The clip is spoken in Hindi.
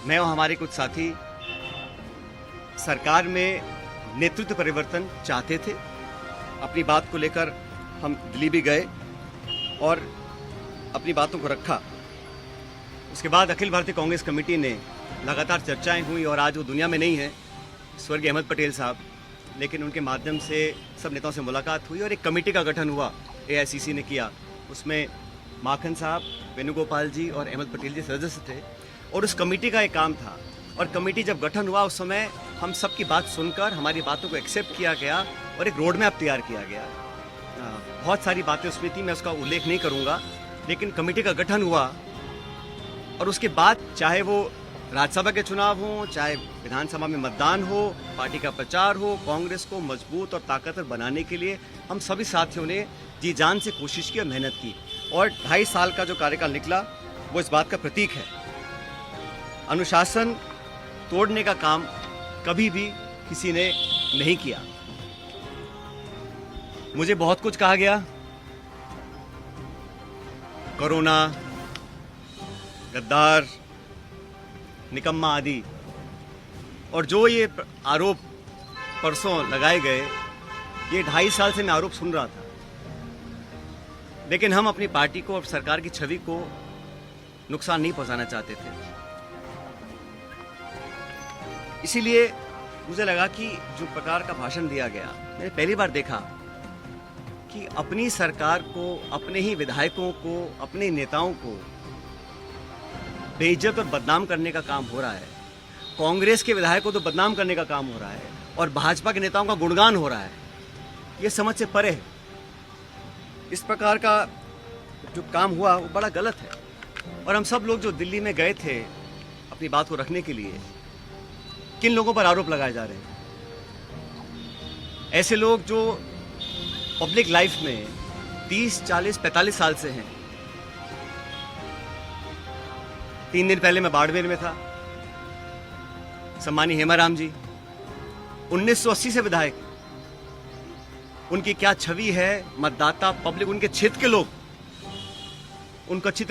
मैं और हमारे कुछ साथी सरकार में नेतृत्व परिवर्तन चाहते थे। अपनी बात को लेकर हम दिल्ली भी गए और अपनी बातों को रखा। उसके बाद अखिल भारतीय कांग्रेस कमेटी ने लगातार चर्चाएं हुई और आज वो दुनिया में नहीं है, स्वर्गीय अहमद पटेल साहब, लेकिन उनके माध्यम से सब नेताओं से मुलाकात हुई और एक कमेटी का गठन हुआ, एआईसीसी ने किया। उसमें माखन साहब, वेणुगोपाल जी और अहमद पटेल जी सदस्य थे और उस कमेटी का एक काम था। और कमेटी जब गठन हुआ उस समय हम सबकी बात सुनकर हमारी बातों को एक्सेप्ट किया गया और एक रोड मैप तैयार किया गया। बहुत सारी बातें उसमें थी, मैं उसका उल्लेख नहीं करूँगा, लेकिन कमेटी का गठन हुआ और उसके बाद चाहे वो राज्यसभा के चुनाव हो, चाहे विधानसभा में मतदान हो, पार्टी का प्रचार हो, कांग्रेस को मजबूत और ताकतवर बनाने के लिए हम सभी साथियों ने जी जान से कोशिश की और मेहनत की। और 2.5 साल का जो कार्यकाल निकला वो इस बात का प्रतीक है। अनुशासन तोड़ने का काम कभी भी किसी ने नहीं किया। मुझे बहुत कुछ कहा गया, कोरोना, गद्दार, निकम्मा आदि, और जो ये आरोप परसों लगाए गए, ये 2.5 साल से मैं आरोप सुन रहा था। लेकिन हम अपनी पार्टी को और सरकार की छवि को नुकसान नहीं पहुंचाना चाहते थे। इसीलिए मुझे लगा कि जो प्रकार का भाषण दिया गया, मैंने पहली बार देखा कि अपनी सरकार को, अपने ही विधायकों को, अपने नेताओं को बेइज्जत और बदनाम करने का काम हो रहा है। कांग्रेस के विधायकों को तो बदनाम करने का काम हो रहा है और भाजपा के नेताओं का गुणगान हो रहा है। ये समझ से परे है। इस प्रकार का जो काम हुआ वो बड़ा गलत है। और हम सब लोग जो दिल्ली में गए थे अपनी बात को रखने के लिए, किन लोगों पर आरोप लगाए जा रहे हैं? ऐसे लोग जो पब्लिक लाइफ में 30, 40, 45 साल से हैं। 3 दिन पहले मैं बाड़मेर में था, सम्मानी हेमाराम जी 1980 से विधायक। उनकी क्या छवि है, मतदाता, पब्लिक, उनके क्षेत्र के लोग उनको अच्छी